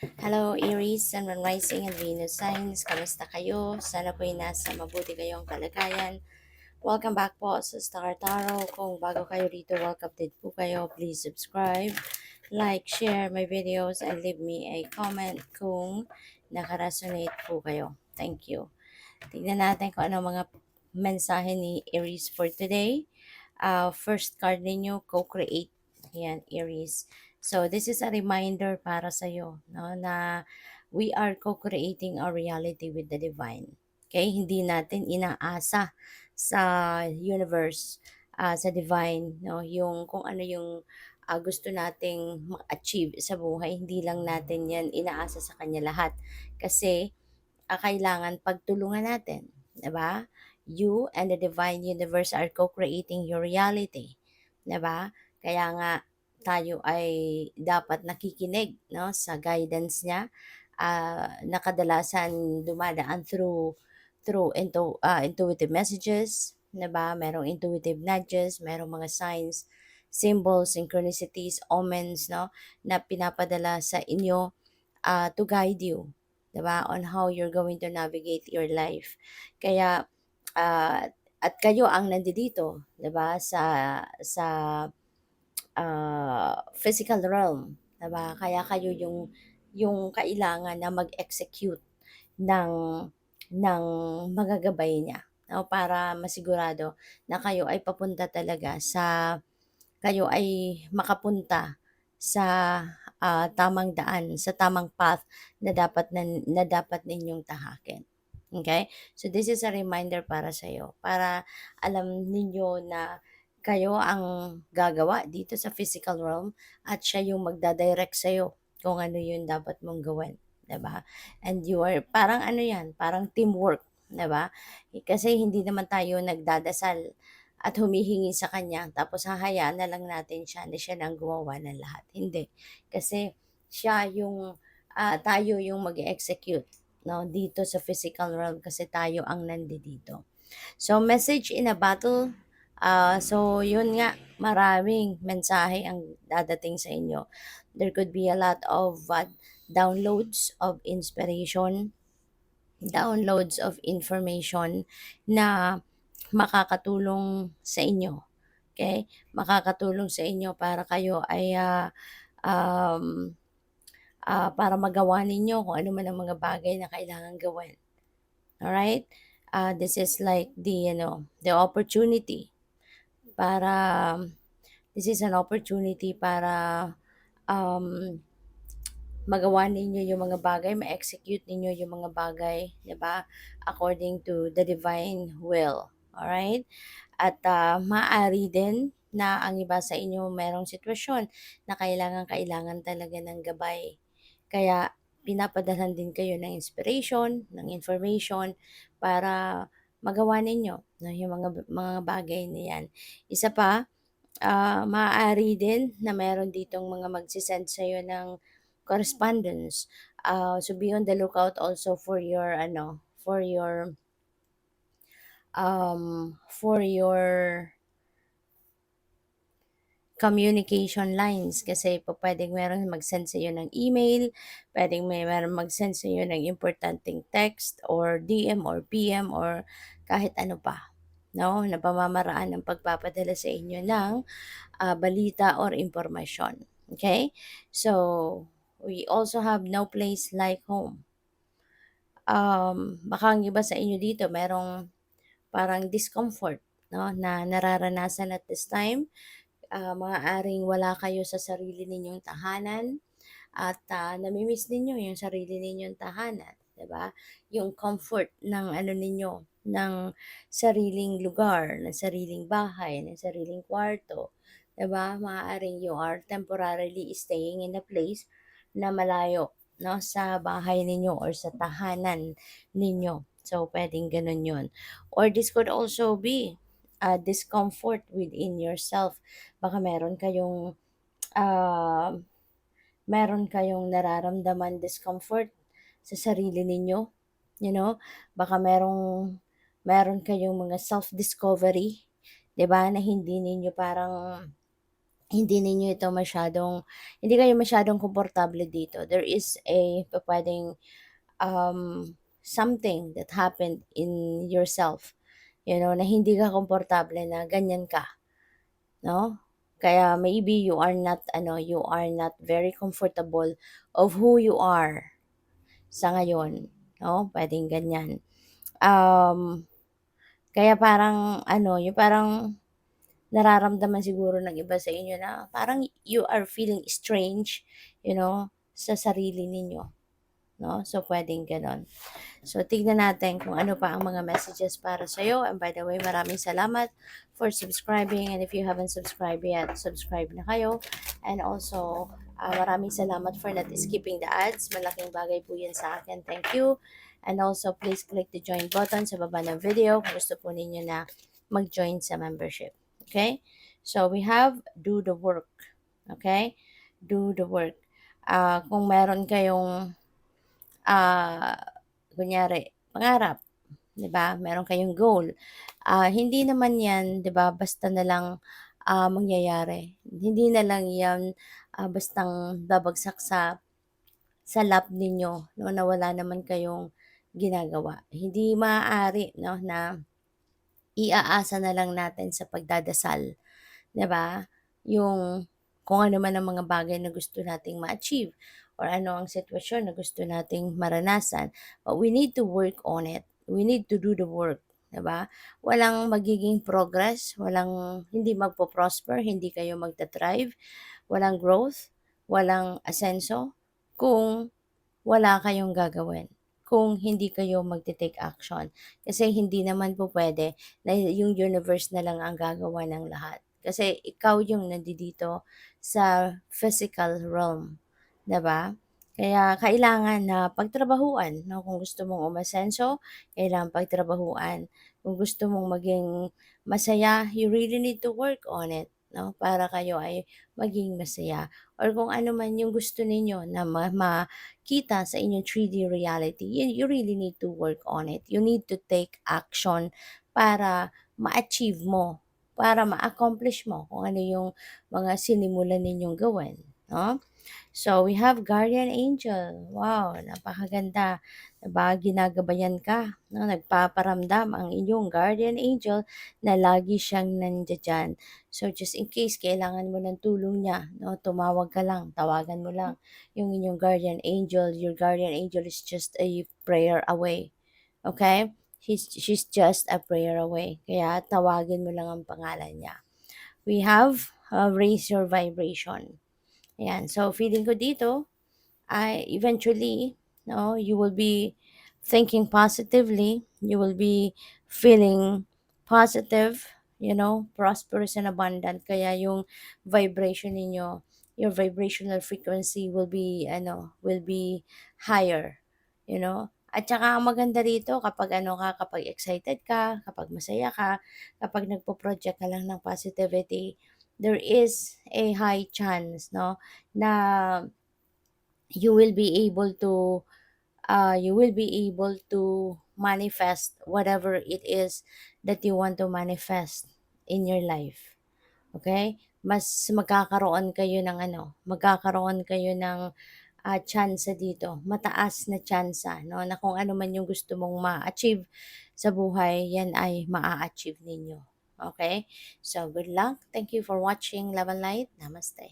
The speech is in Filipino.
Hello Aries, Sun, Moon Rising and Venus Signs. Kamusta kayo? Sana po'y nasa mabuti kayong kalagayan. Welcome back po sa Star Tarot. Kung bago kayo dito, welcome din po kayo. Please subscribe, like, share my videos, and leave me a comment kung nakaresonate po kayo. Thank you. Tignan natin kung ano mga mensahe ni Aries for today. First card ninyo, co-create. Ayan, Aries. So, this is a reminder para sa'yo, no, na we are co-creating our reality with the divine. Okay? Hindi natin inaasa sa universe, sa divine, no, yung kung ano yung gusto nating ma-achieve sa buhay, hindi lang natin yan inaasa sa kanya lahat. Kasi kailangan pagtulungan natin, 'di ba? You and the divine universe are co-creating your reality, 'di ba? Kaya nga tayo ay dapat nakikinig, no, sa guidance niya, na kadalasan dumadaan through intuitive messages, 'di ba? Merong intuitive nudges, merong mga signs, symbols, synchronicities, omens, no, na pinapadala sa inyo to guide you, 'di ba, on how you're going to navigate your life. Kaya uh, at kayo ang nandito, 'di ba, sa physical realm, 'di ba? Kaya kayo yung kailangan na mag-execute ng magagabay niya, no, para masigurado na kayo ay papunta talaga sa kayo ay makapunta sa tamang daan, sa tamang path na dapat ninyong tahakin. Okay? So this is a reminder para sa iyo, para alam ninyo na kayo ang gagawa dito sa physical realm at siya yung magda-direct sa iyo kung ano yung dapat mong gawin, 'di ba? And you are parang ano 'yan, parang teamwork, 'di ba? Kasi hindi naman tayo nagdadasal at humihingi sa kanya tapos hahayaan na lang natin siya na siya na ang gumawa ng lahat. Hindi. Kasi siya yung tayo yung mag-execute, no, dito sa physical realm kasi tayo ang nandito. So message in a battle, so yun nga, maraming mensahe ang dadating sa inyo. There could be a lot of downloads of inspiration, downloads of information na makakatulong sa inyo. Okay? Makakatulong sa inyo para kayo ay um, para magawa ninyo kung ano man ang mga bagay na kailangan gawin. Alright? This is like the opportunity para, this is an opportunity para um, magawa ninyo yung mga bagay, ma-execute ninyo yung mga bagay, 'di ba? According to the divine will. Alright? At maaari din na ang iba sa inyo merong sitwasyon na kailangan talaga ng gabay. Kaya pinapadalan din kayo ng inspiration, ng information para magawa ninyo, no, yung mga bagay na yan. Isa pa, maaari din na meron ditong mga magsisend sa'yo ng correspondence. So be on the lookout also for your communication lines kasi po pwedeng meron mag-send sa iyo ng email, pwedeng meron mag-send sa iyo ng importanteng text or DM or PM or kahit ano pa, no, na pamamaraan ng pagpapadala sa inyo ng balita or impormasyon. Okay? So, we also have no place like home. Baka ang iba sa inyo dito merong parang discomfort, no, na nararanasan at this time. Maaaring wala kayo sa sarili ninyong tahanan at nami-miss ninyo yung sarili ninyong tahanan, 'di ba? Yung comfort ng ano ninyo, ng sariling lugar, ng sariling bahay, ng sariling kwarto, 'di ba? Maaaring you are temporarily staying in a place na malayo, no, sa bahay ninyo or sa tahanan ninyo. So, pwedeng ganun yun. Or this could also be discomfort within yourself. Baka ah, meron kayong nararamdaman discomfort sa sarili ninyo, you know? Baka meron kayong mga self-discovery, 'di ba, na hindi ninyo parang hindi kayo masyadong komportable dito. There is pupuwedeng, something that happened in yourself, na hindi ka komportable na ganyan ka, 'no? Kaya maybe you are not very comfortable of who you are sa ngayon, 'no? Puwedeng ganyan. Um, Kaya parang yung parang nararamdaman siguro ng iba sa inyo na parang you are feeling strange, sa sarili ninyo, 'no? So, puwedeng gano'n. So, tignan natin kung ano pa ang mga messages para sa'yo. And by the way, maraming salamat for subscribing. And if you haven't subscribed yet, subscribe na kayo. And also, maraming salamat for not skipping the ads. Malaking bagay po yan sa akin. Thank you. And also, please click the join button sa baba ng video kung gusto po ninyo na mag-join sa membership. Okay? So, we have do the work. Okay? Do the work. Kung meron kayong ah, kunyari pangarap, 'di ba? Meron kayong goal. Hindi naman 'yan, 'di ba, basta na lang, mangyayari. Hindi na lang 'yan, bastang babagsak sa lap ninyo 'no, na wala naman kayong ginagawa. Hindi maaari 'no, na iaasa na lang natin sa pagdadasal. 'Di ba? Yung kung ano man ang mga bagay na gusto nating ma-achieve or ano ang sitwasyon na gusto nating maranasan, but we need to work on it. We need to do the work, 'di ba? Walang magiging progress, hindi magpo-prosper, hindi kayo magta-thrive, walang growth, walang asenso kung wala kayong gagawin, kung hindi kayo magte-take action. Kasi hindi naman po pwede na yung universe na lang ang gagawa ng lahat. Kasi ikaw yung nandito sa physical realm, 'di ba? Kaya kailangan na pagtrabahuan, 'no? Kung gusto mong umasenso, kailangan pagtrabahuan. Kung gusto mong maging masaya, you really need to work on it, 'no? Para kayo ay maging masaya. Or kung ano man yung gusto ninyo na makita sa inyong 3D reality, you really need to work on it. You need to take action para ma-achieve mo, para ma-accomplish mo kung ano yung mga sinimulan ninyong gawin, 'no? So, we have guardian angel. Wow, napakaganda. 'Di ba, ginagabayan ka, 'no? Nagpaparamdam ang inyong guardian angel na lagi siyang nandiya-diyan. So, just in case kailangan mo ng tulong niya, 'no, tumawag ka lang, tawagan mo lang yung inyong guardian angel. Your guardian angel is just a prayer away. Okay? She's just a prayer away. Kaya tawagin mo lang ang pangalan niya. We have raise your vibration. Ayan. So, feeling ko dito, I eventually, no, you will be thinking positively, you will be feeling positive, prosperous and abundant. Kaya yung vibration ninyo, your vibrational frequency will be higher, At saka ang maganda rito kapag excited ka, kapag masaya ka, kapag nagpo-project ka lang ng positivity, there is a high chance, no, na you will be able to manifest whatever it is that you want to manifest in your life. Okay? Mas magkakaroon kayo ng tsansa dito, mataas na tsansa, no, na kung ano man yung gusto mong ma-achieve sa buhay, yan ay maa-achieve ninyo. Okay? So, good luck. Thank you for watching Love and Light. Namaste.